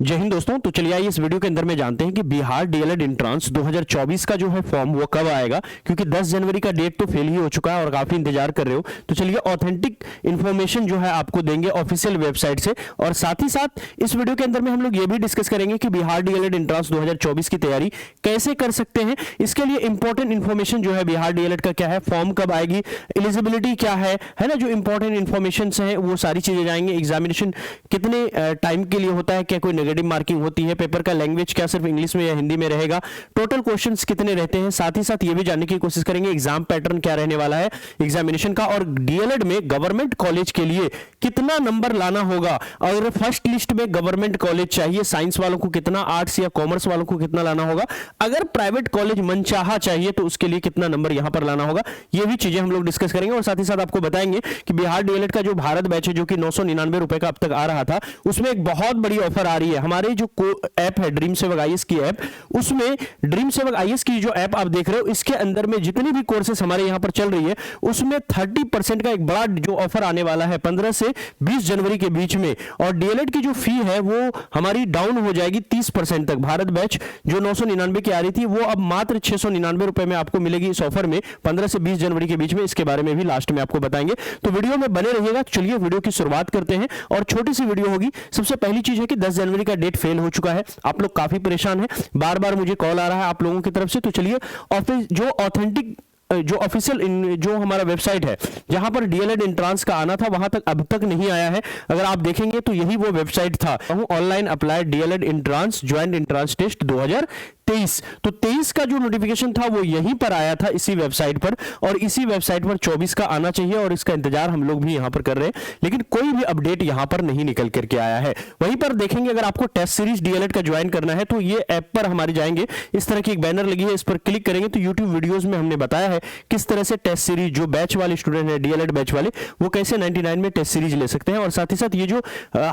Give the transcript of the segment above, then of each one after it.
जय हिंद दोस्तों। तो चलिए आइए इस वीडियो के अंदर में जानते हैं कि बिहार डीएलएड एंट्रेंस 2024 का जो है फॉर्म वो कब आएगा, क्योंकि 10 जनवरी का डेट तो फेल ही हो चुका है और काफी इंतजार कर रहे हो। तो चलिए ऑथेंटिक इन्फॉर्मेशन जो है आपको देंगे ऑफिशियल वेबसाइट से, और साथ ही साथ इस वीडियो के अंदर में हम लोग ये भी डिस्कस करेंगे कि बिहार डीएलएड एंट्रेंस 2024 की तैयारी कैसे कर सकते हैं। इसके लिए इंपॉर्टेंट इन्फॉर्मेशन जो है बिहार डीएलएड का क्या है, फॉर्म कब आएगी, एलिजिबिलिटी क्या है ना, जो इंपॉर्टेंट इन्फॉर्मेशन है वो सारी चीजें जाएंगे। एग्जामिनेशन कितने टाइम के लिए होता है, क्या कोई नेगेटिव मार्किंग होती है, पेपर का लैंग्वेज क्या सिर्फ इंग्लिश में या हिंदी में रहेगा, टोटल क्वेश्चंस कितने रहते हैं, साथ ही साथ ये भी जानने की कोशिश करेंगे एग्जाम पैटर्न क्या रहने वाला है एग्जामिनेशन का, और डीएलएड में गवर्नमेंट कॉलेज के लिए कितना नंबर लाना होगा। अगर फर्स्ट लिस्ट में गवर्नमेंट कॉलेज चाहिए साइंस वालों को कितना, आर्ट्स या कॉमर्स वालों को कितना लाना होगा, अगर प्राइवेट कॉलेज मनचाहा चाहिए तो उसके लिए कितना नंबर यहां पर लाना होगा, ये भी चीजें हम लोग डिस्कस करेंगे। और साथ ही साथ आपको बताएंगे कि बिहार डीएलएड का जो भारत बैच है जो कि 999 रुपए का अब तक आ रहा था, उसमें एक बहुत बड़ी ऑफर आ रही है। हमारे जो ऐप है ड्रीम सेवक आईएएस की ऐप, उसमें ड्रीम सेवक आईएएस की जो ऐप आप देख रहे हो, इसके अंदर में जितनी भी कोर्सेस हमारे यहां पर चल रही है उसमें 30% का एक बड़ा जो ऑफर आने वाला है 15 से 20 जनवरी के बीच में। और डीएलएड की जो फी है वो हमारी डाउन हो जाएगी 30% तक। भारत बैच जो 999 की आ रही थी वो अब मात्र 699 रुपए में आपको मिलेगी इस ऑफर में 15 से 20 जनवरी के बीच में। इसके बारे में भी लास्ट में आपको बताएंगे, तो वीडियो में बने रहिएगा। चलिए वीडियो की शुरुआत करते हैं और छोटी सी वीडियो होगी। सबसे पहली चीज है कि 10 जनवरी का डेट फेल हो चुका है, आप लोग काफी परेशान हैं, बार बार मुझे कॉल आ रहा है आप लोगों की तरफ से। तो चलिए ऑफिस जो ऑथेंटिक जो ऑफिशियल जो हमारा वेबसाइट है जहां पर डीएलएड एंट्रेंस का आना था वहां तक अब तक नहीं आया है। अगर आप देखेंगे तो यही वो वेबसाइट था, online apply DElEd entrance joint entrance test 2023। तो 23 का जो नोटिफिकेशन था वो यहीं पर आया था इसी वेबसाइट पर, और इसी वेबसाइट पर 24 का आना चाहिए और इसका इंतजार हम लोग भी यहां पर कर रहे हैं, लेकिन कोई भी अपडेट यहां पर नहीं निकल करके आया है। वहीं पर देखेंगे अगर आपको टेस्ट सीरीज डीएलएड का ज्वाइन करना है तो ये ऐप पर हमारे जाएंगे, इस तरह की एक बैनर लगी है, इस पर क्लिक करेंगे तो यूट्यूब वीडियोस में हमने बताया है किस तरह से टेस्ट सीरीज जो बैच वाले स्टूडेंट है डीएलएड बैच वाले वो कैसे 99 में टेस्ट सीरीज ले सकते हैं। और साथ ही साथ ये जो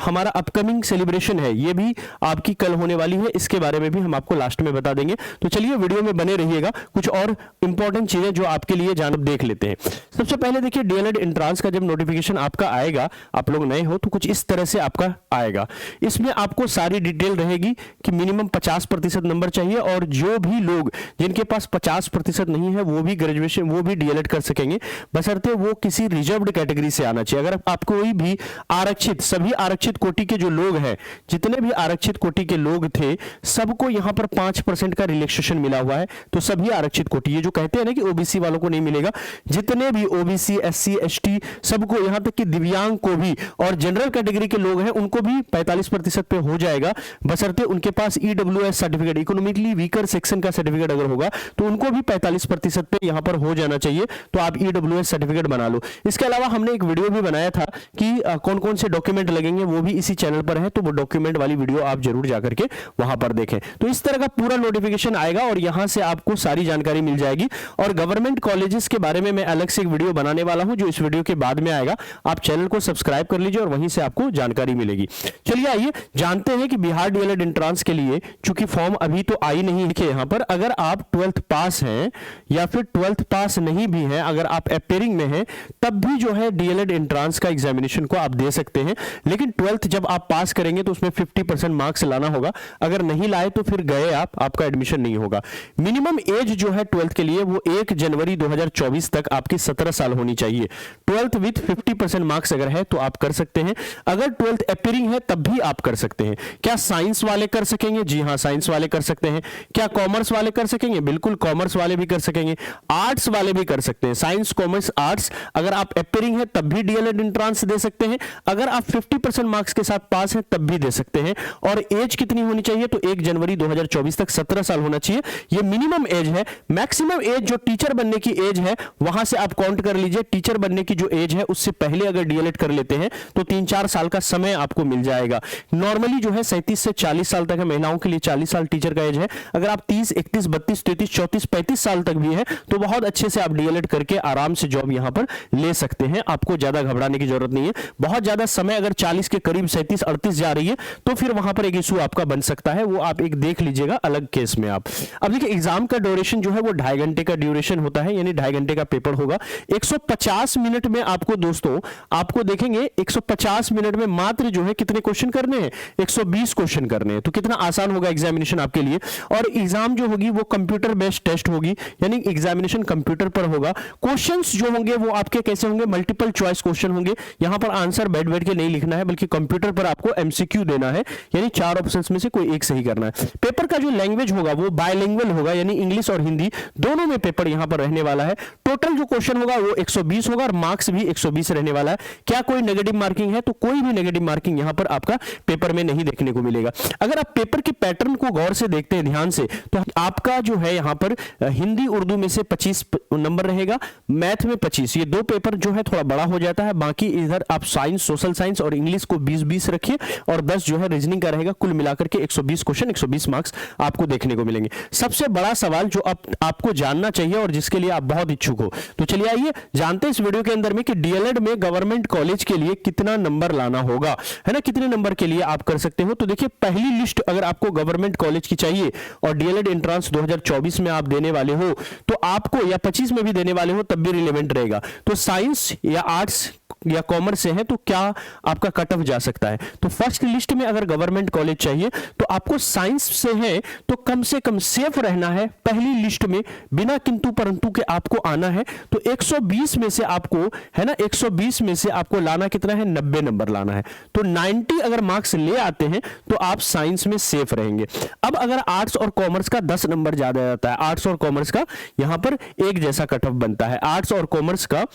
हमारा अपकमिंग सेलिब्रेशन है ये भी आपकी कल होने वाली है, इसके बारे में भी हम आपको लास्ट में बता देंगे। तो चलिए वीडियो में बने रहिएगा, कुछ और इंपॉर्टेंट चीजें जो आपके लिए जानब देख लेते हैं। सबसे पहले देखिए डीएलएड एंट्रेंस का जब नोटिफिकेशन आपका आएगा, आप लोग नए हो तो कुछ इस तरह से आपका आएगा। इसमें आपको सारी डिटेल रहेगी कि मिनिमम 50% नंबर चाहिए, और जो भी लोग जिनके पास 50% नहीं है वो भी ग्रेजुएशन वो भी डीएलएड कर सकेंगे, बशर्ते वो किसी रिजर्व्ड कैटेगरी से आना चाहिए। अगर आप कोई भी आरक्षित, सभी आरक्षित कोटि के जो लोग हैं, जितने भी आरक्षित कोटि के लोग थे सबको यहां पर 5% का रिलैक्सेशन मिला हुआ है। तो सभी आरक्षित कोटि, ये जो कहते हैं ना कि ओबीसी वालों को नहीं मिलेगा, जितने भी ओबीसी एससी एसटी सबको, यहां तक कि दिव्यांग को भी और जनरल कैटेगरी के लोग हैं उनको भी 45% पे हो जाएगा, बशर्ते उनके पास EWS certificate, economically weaker section का सर्टिफिकेट अगर होगा तो उनको भी 45% पे यहां पर हो जाना चाहिए। तो आप ईडब्ल्यूएस सर्टिफिकेट बना लो। इसके अलावा हमने एक वीडियो भी बनाया था कि कौन कौन से डॉक्यूमेंट लगेंगे, वो भी इसी चैनल पर है, तो वो डॉक्यूमेंट वाली वीडियो आप जरूर जाकर के वहां पर देखें। तो इस तरह का पूरा नोटिफिकेशन आएगा और यहां से आपको सारी जानकारी मिल जाएगी। और गवर्नमेंट कॉलेजेस के बारे में मैं अलग से एक वीडियो बनाने वाला हूं जो इस वीडियो के बाद में आएगा, आप चैनल को सब्सक्राइब कर लीजिए और वहीं से आपको जानकारी मिलेगी। चलिए आइए जानते हैं कि बिहार डीएलएड एंट्रेंस के लिए, चूंकि फॉर्म अभी तो आई नहीं लिखे यहां पर, अगर आप 12th पास हैं या फिर 12th पास नहीं भी हैं, अगर आप अपेयरिंग में हैं तब भी जो है डीएलएड एंट्रेंस का एग्जामिनेशन को आप दे सकते हैं। लेकिन 12th जब आप पास करेंगे तो उसमें 50% मार्क्स लाना होगा, अगर नहीं लाए तो फिर गए आपका एडमिशन नहीं होगा। मिनिमम एज जो है 12th के लिए वो 1 जनवरी 2024 तक आपकी 17 साल होनी चाहिए। 12th विद 50% मार्क्स अगर है तो आप कर सकते हैं। अगर 12th अपेयरिंग है तब भी आप कर सकते हैं। क्या साइंस वाले कर सकेंगे? जी हां, साइंस वाले कर सकते हैं। क्या कॉमर्स वाले कर सकेंगे? बिल्कुल, कॉमर्स वाले भी कर सकेंगे, आर्ट्स वाले भी कर सकते हैं। साइंस कॉमर्स आर्ट्स अगर आप अपेयरिंग है तब भी डीएलएड एंट्रेंस दे सकते हैं, अगर आप 50% मार्क्स के साथ पास हैं तब भी दे सकते हैं। और एज कितनी होनी चाहिए? तो 1 जनवरी 2024 तक 17 साल होना चाहिए, ये मिनिमम एज है। मैक्सिमम एज जो टीचर बनने की एज है वहां से आप काउंट कर लीजिए, टीचर बनने की जो एज है उससे पहले अगर डीएलएड कर लेते हैं तो 3-4 साल का समय आपको मिल जाएगा। नॉर्मली जो है 37 से 40 साल तक है, महिलाओं के लिए 40 साल टीचर का एज है। अगर आप 30, 31, 32, 33, 34, 35 साल तक भी है तो बहुत अच्छे से आप डीएलएड करके आराम से जॉब यहां पर ले सकते हैं, आपको ज्यादा घबराने की जरूरत नहीं है। बहुत ज्यादा समय अगर 40 के करीब 37, 38 जा रही है तो फिर वहां पर एक इशू आपका बन सकता है, वो आप एक देख लीजिएगा अलग केस में आप। अब देखिए एग्जाम का ड्यूरेशन जो है वो 2.5 घंटे का ड्यूरेशन होता है, यानी 2.5 घंटे का पेपर होगा। 150 मिनट में आपको दोस्तों आपको देखेंगे 150 मिनट में मात्र जो है कितने क्वेश्चन करने हैं, 120 क्वेश्चन करने हैं। तो कितना आसान होगा एग्जामिनेशन आपके लिए। और एग्जाम जो होगी वो कंप्यूटर बेस्ड टेस्ट होगी, यानी एग्जामिनेशन कंप्यूटर पर होगा। क्वेश्चंस जो होंगे वो आपके कैसे होंगे, मल्टीपल चॉइस क्वेश्चन होंगे। यहां पर आंसर बैठ बैठ के नहीं लिखना है, बल्कि कंप्यूटर पर आपको एमसीक्यू देना है, यानी 4 ऑप्शंस में से कोई एक सही करना है। पेपर का जो लैंग्वेज होगा वो बायलिंगुअल होगा, यानी इंग्लिश और हिंदी दोनों में पेपर यहां पर रहने वाला है। टोटल जो क्वेश्चन होगा वो 120 होगा और मार्क्स भी 120 रहने वाला है। क्या कोई नेगेटिव मार्किंग है? तो कोई भी नेगेटिव मार्किंग यहां पर आपका पेपर में नहीं देखने को मिलेगा। अगर आप पेपर के पैटर्न को गौर से देखते हैं ध्यान से, तो आपका जो है यहां पर हिंदी उर्दू में से 25 नंबर रहेगा, मैथ में 25। ये दो पेपर जो है थोड़ा बड़ा हो जाता है। बाकी इधर आप साइंस, सोशल साइंस और इंग्लिश को 20-20 रखिए और 10 जो है रीजनिंग का रहेगा। कुल मिलाकर के 120 क्वेश्चन, 120 मार्क्स आपको देखने को मिलेंगे। सबसे बड़ा सवाल जो आपको जानना चाहिए और जिसके लिए आप बहुत इच्छुक हो, तो चलिए आइए जानते हैं इस वीडियो के अंदर में कि डीएलएड में गवर्नमेंट कॉलेज के लिए कितना नंबर लाना होगा, है ना, कितने नंबर के लिए आप कर सकते हो। तो देखिए पहली लिस्ट अगर आपको गवर्नमेंट कॉलेज की चाहिए और डीएलएड एंट्रेंस 2024 में आप देने वाले हो, तो आपको या 25 में भी देने वाले हो तब भी रिलेवेंट रहेगा। तो साइंस या आर्ट्स या कॉमर्स से है तो क्या आपका कट ऑफ जा सकता है। तो फर्स्ट लिस्ट में अगर गवर्नमेंट कॉलेज चाहिए तो आपको साइंस से है तो कम से कम सेफ रहना है, पहली लिस्ट में बिना किंतु परंतु के आपको आना है। तो 120 में से आपको, है ना, 120 में से आपको लाना कितना है, 90 नंबर लाना है। तो 90 अगर मार्क्स ले आते हैं तो आप साइंस में सेफ रहेंगे। अब अगर आर्ट्स और कॉमर्स का 10 नंबर ज्यादा जाता है, आर्ट्स और कॉमर्स का यहां पर एक जैसा कट ऑफ बनता है। आर्ट्स और कॉमर्स का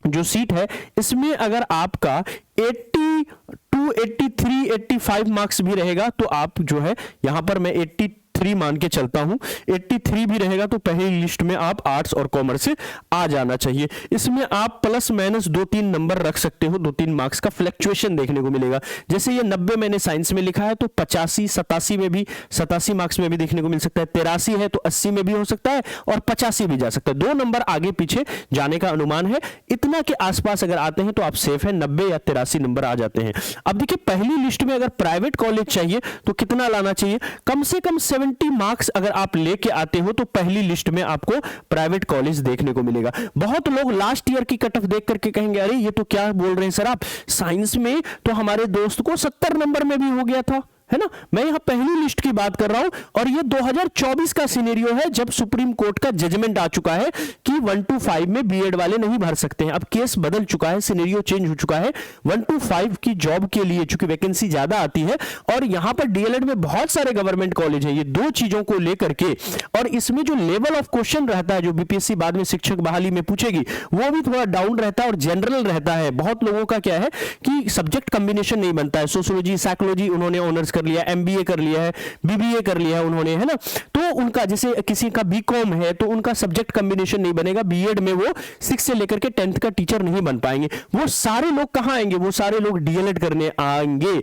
जो सीट है इसमें अगर आपका 82, 83, 85 मार्क्स भी रहेगा तो आप जो है यहां पर मैं 83 मान के चलता हूं, 83 भी रहेगा तो पहली लिस्ट में आप आर्ट्स और कॉमर्स से आ जाना चाहिए। इसमें आप प्लस माइनस 2-3 नंबर रख सकते हो, 2-3 मार्क्स का फ्लक्चुएशन देखने को मिलेगा। जैसे ये 90 मैंने साइंस में लिखा है तो 85, 87 में भी, 87 मार्क्स में भी देखने को मिल सकता है। 83 है तो 80 में भी हो सकता है और 85 भी जा सकता है। 2 नंबर आगे पीछे जाने का अनुमान है। इतना के आसपास अगर आते हैं तो आप सेफ है, 90 या 83 नंबर आ जाते हैं। अब देखिए पहली लिस्ट में अगर प्राइवेट कॉलेज चाहिए तो कितना लाना चाहिए, कम से कम 70 मार्क्स अगर आप लेके आते हो तो पहली लिस्ट में आपको प्राइवेट कॉलेज देखने को मिलेगा। बहुत लोग लास्ट ईयर की कट ऑफ देख करके कहेंगे अरे ये तो क्या बोल रहे हैं सर आप, साइंस में तो हमारे दोस्त को 70 नंबर में भी हो गया था, है ना। मैं यहां पहली लिस्ट की बात कर रहा हूं और ये 2024 का सिनेरियो है जब सुप्रीम कोर्ट का जजमेंट आ चुका है कि 1 to 5 में बीएड वाले नहीं भर सकते हैं। अब केस बदल चुका है, सिनेरियो चेंज हो चुका है। 1 to 5 की जॉब के लिए चूंकि वैकेंसी ज्यादा आती है और यहां पर डीएलएड में बहुत सारे गवर्नमेंट कॉलेज है, ये दो चीजों को लेकर के और इसमें जो लेवल ऑफ क्वेश्चन रहता है जो बीपीएससी बाद में शिक्षक बहाली में पूछेगी वो भी थोड़ा डाउन रहता है और जनरल रहता है। बहुत लोगों का क्या है कि सब्जेक्ट कॉम्बिनेशन नहीं बनता है, सोशियोलॉजी, साइकोलॉजी उन्होंने ऑनर्स कर लिया, एमबीए कर लिया है, बीबीए कर लिया है उन्होंने, है ना। तो उनका जैसे किसी का बीकॉम है तो उनका सब्जेक्ट कॉम्बिनेशन नहीं बनेगा, बीएड में वो 6 से लेकर के 10th का टीचर नहीं बन पाएंगे। वो सारे लोग कहां आएंगे, वो सारे लोग डीएलएड करने आएंगे।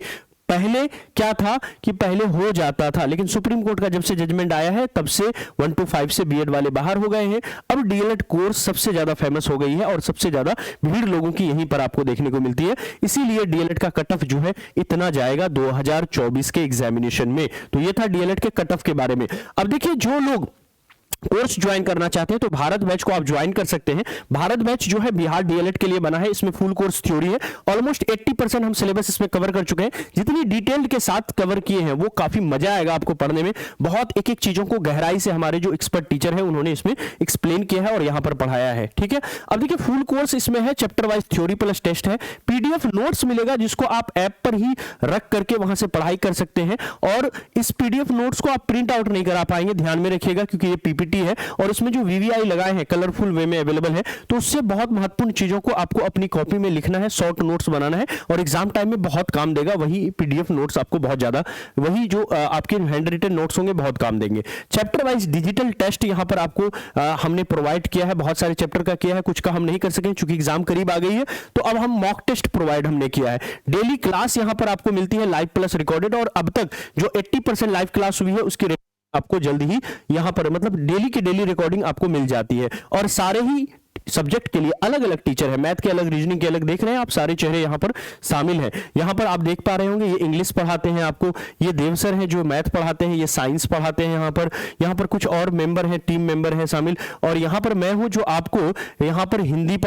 पहले क्या था कि पहले हो जाता था, लेकिन सुप्रीम कोर्ट का जब से जजमेंट आया है तब से 1 to 5 से बीएड वाले बाहर हो गए हैं। अब डीएलएड कोर्स सबसे ज्यादा फेमस हो गई है और सबसे ज्यादा भीड़ लोगों की यहीं पर आपको देखने को मिलती है। इसीलिए डीएलएड का कट ऑफ जो है इतना जाएगा 2024 के एग्जामिनेशन में। तो ये था डीएलएड के कट ऑफ के बारे में। अब देखिए जो लोग कोर्स ज्वाइन करना चाहते हैं तो भारत बैच को आप ज्वाइन कर सकते हैं। भारत बैच जो है बिहार डीएलएड के लिए बना है, इसमें फुल कोर्स थ्योरी है। ऑलमोस्ट 80% हम सिलेबस इसमें कवर कर चुके हैं। जितनी डिटेल्ड के साथ कवर किए हैं वो काफी मजा आएगा आपको पढ़ने में। बहुत एक एक चीजों को गहराई से हमारे जो एक्सपर्ट टीचर है उन्होंने इसमें एक्सप्लेन किया है और यहां पर पढ़ाया है, ठीक है। अब देखिए फुल कोर्स इसमें है, chapter wise theory plus test है, पीडीएफ नोट्स मिलेगा जिसको आप ऐप पर ही रख करके वहां से पढ़ाई कर सकते हैं। और इस पीडीएफ नोट्स को आप प्रिंट आउट नहीं करा पाएंगे, ध्यान में रखिएगा, क्योंकि ये पीपीटी है और इसमें जो वीवीआई लगाए हैं कलरफुल वे में अवेलेबल है। तो उससे बहुत महत्वपूर्ण चीजों को आपको अपनी कॉपी में लिखना है, शॉर्ट नोट्स बनाना है और एग्जाम टाइम में बहुत काम देगा। वही पीडीएफ नोट्स आपको बहुत ज्यादा, वही जो आपके हैंड रिटन नोट्स होंगे बहुत काम देंगे। चैप्टर वाइज डिजिटल टेस्ट यहां पर आपको हमने प्रोवाइड किया है, बहुत सारे चैप्टर का किया है, कुछ का हम नहीं कर सके क्योंकि एग्जाम करीब आ गई है। तो अब हम मॉक टेस्ट प्रोवाइड हमने किया है। डेली क्लास यहां पर आपको मिलती है लाइव प्लस रिकॉर्डेड, और अब तक जो 80% लाइव क्लास हुई है उसकी आपको जल्दी ही यहां पर मतलब डेली की डेली रिकॉर्डिंग आपको मिल जाती है। और सारे ही सब्जेक्ट के लिए अलग अलग टीचर है, मैथ के अलग, रीजनिंग के अलग। देख रहे हैं आप सारे चेहरे यहाँ पर शामिल हैं। यहाँ पर आप देख पा रहे होंगे ये इंग्लिश पढ़ाते हैं आपको, ये देव सर हैं जो मैथ पढ़ाते हैं, ये साइंस पढ़ाते हैं। यहाँ पर कुछ और मेंबर हैं, टीम मेंबर हैं शामिल, और यहाँ पर मैं हूँ जो आपको यहाँ पर हिंदी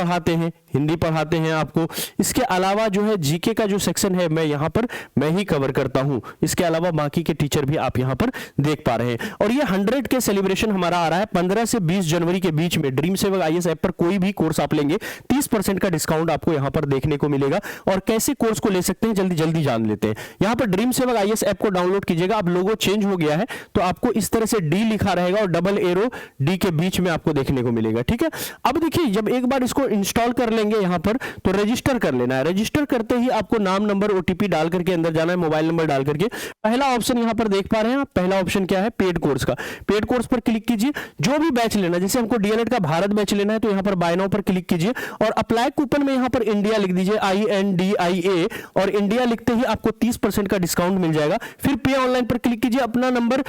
पढ़ाते हैं आपको। इसके अलावा जो है जीके का जो सेक्शन है मैं यहाँ पर मैं ही कवर करता हूँ। इसके अलावा बाकी के टीचर भी आप यहाँ पर देख पा रहे हैं। और ये 100 के सेलिब्रेशन हमारा आ रहा है 15 से 20 जनवरी के बीच में। ड्रीम सेवक आईएएस ऐप पर कोई भी कोर्स आप लेंगे 30% का डिस्काउंट आपको यहां पर देखने को मिलेगा। और कैसे कोर्स को ले सकते हैं जल्दी जल्दी जान लेते हैं। यहां पर ड्रीम सेवक आईएएस ऐप को डाउनलोड कीजिएगा। अब लोगो चेंज हो गया है तो आपको इस तरह से डी लिखा रहेगा और डबल एरो डी के बीच में आपको देखने को मिलेगा, ठीक है। अब देखिए जब एक बार इसको इंस्टॉल कर लेंगे यहां पर तो रजिस्टर कर लेना है। रजिस्टर करते ही आपको नाम, नंबर, ओटीपी डाल करके अंदर जाना है, मोबाइल नंबर डाल करके। पहला ऑप्शन यहां पर देख पा रहे हैं आप, पहला ऑप्शन क्या है, पेड कोर्स का। पेड कोर्स पर क्लिक कीजिए। जो भी बैच लेना, जैसे हमको डीएलएड का भारत बैच लेना है तो यहां पर बाय नाउ पर क्लिक कीजिए और अप्लाई कूपन में यहां पर इंडिया लिख दीजिए, INDIA, और इंडिया लिखते ही आपको 30% का डिस्काउंट मिल जाएगा। फिर पे ऑनलाइन पर क्लिक कीजिए। अपना नंबर,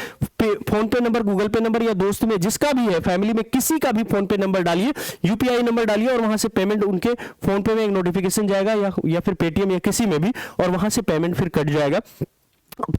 फोन पे नंबर, गूगल पे नंबर या दोस्त में जिसका भी है, फैमिली में किसी का भी फोन पे नंबर डालिए, यूपीआई नंबर डालिए और वहां से पेमेंट उनके फोन पे में एक नोटिफिकेशन जाएगा या फिर पेटीएम या किसी में भी, और वहां से पेमेंट फिर कट जाएगा।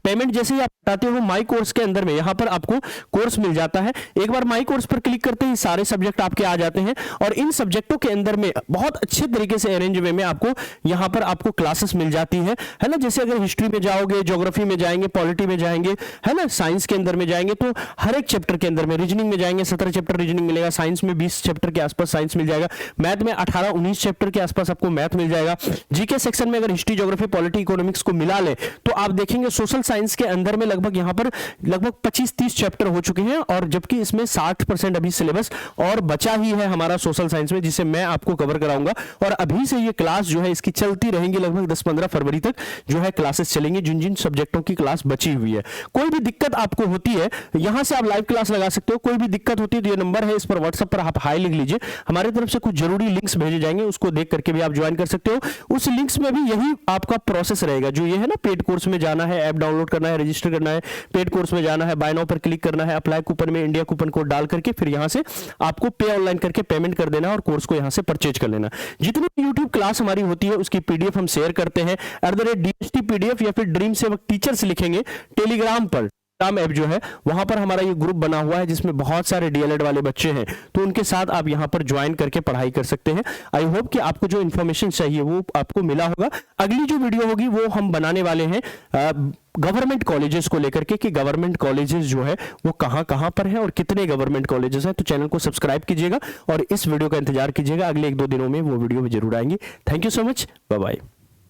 पेमेंट जैसे ही आप बताते हो माई कोर्स के अंदर में यहां पर आपको कोर्स मिल जाता है। एक बार माई कोर्स पर क्लिक करते ही सारे सब्जेक्ट आपके आ जाते हैं और इन सब्जेक्टों के अंदर में बहुत अच्छे तरीके से अरेंज वे में आपको यहां पर आपको क्लासेस मिल जाती है ना। जैसे अगर हिस्ट्री में जाओगे, ज्योग्राफी में जाएंगे, पॉलिटी में जाएंगे, है ना, साइंस के अंदर में जाएंगे तो हर एक चैप्टर के अंदर में, रीजनिंग में जाएंगे 17 चैप्टर रीजनिंग मिलेगा, साइंस में 20 चैप्टर के आसपास साइंस मिल जाएगा, मैथ में 18-19 चैप्टर के आसपास आपको मैथ मिल जाएगा। जीके सेक्शन में अगर हिस्ट्री, ज्योग्राफी, पॉलिटी, इकोनॉमिक्स को मिला ले तो आप देखेंगे सोशल साइंस के अंदर में लगभग यहां पर लगभग 25-30 चैप्टर हो चुके हैं और जबकि इसमें 60% अभी सिलेबस और बचा ही है हमारा सोशल साइंस में, जिसे मैं आपको कवर कराऊंगा। और अभी से ये क्लास जो है इसकी चलती रहेंगी, लगभग 10-15 फरवरी तक जो है क्लासेस चलेंगी, जिन जिन सब्जेक्टों की क्लास बची हुई है। कोई भी दिक्कत आपको होती है यहां से आप लाइव क्लास लगा सकते हो। कोई भी दिक्कत होती है तो ये नंबर है, इस पर व्हाट्सएप पर आप हाई लिख लीजिए, हमारी तरफ से कुछ जरूरी लिंक्स भेजे जाएंगे, उसको देख करके भी आप ज्वाइन कर सकते हो। उस लिंक्स में भी यही आपका प्रोसेस रहेगा, जो ये है ना, पेड कोर्स में जाना है, ऐप डाउनलोड करना है, रजिस्टर करना है, पेड कोर्स में जाना है, बाय नाउ पर क्लिक करना है, अप्लाई कूपन में इंडिया कूपन कोड डाल करके फिर यहां से आपको पे ऑनलाइन करके पेमेंट कर देना और कोर्स को यहां से परचेज कर लेना। जितनी YouTube क्लास हमारी होती है उसकी पीडीएफ हम शेयर करते हैं @DST PDF या फिर ड्रीम सेवक टीचर्स लिखेंगे टेलीग्राम पर। टेलीग्राम ऐप जो है वहां पर हमारा ये ग्रुप बना हुआ है जिसमें बहुत सारे डीएलएड वाले बच्चे हैं, तो उनके साथ आप यहां पर ज्वाइन करके पढ़ाई कर सकते हैं। आई होप कि आपको जो इन्फॉर्मेशन चाहिए वो आपको मिला होगा। अगली जो वीडियो होगी वो हम बनाने वाले हैं गवर्नमेंट कॉलेजेस को लेकर के, कि गवर्नमेंट कॉलेजेस जो है वो कहां कहां पर है और कितने गवर्नमेंट कॉलेजेस हैं। तो चैनल को सब्सक्राइब कीजिएगा और इस वीडियो का इंतजार कीजिएगा, अगले 1-2 दिनों में वो वीडियो जरूर आएंगी। Thank you so much, bye bye.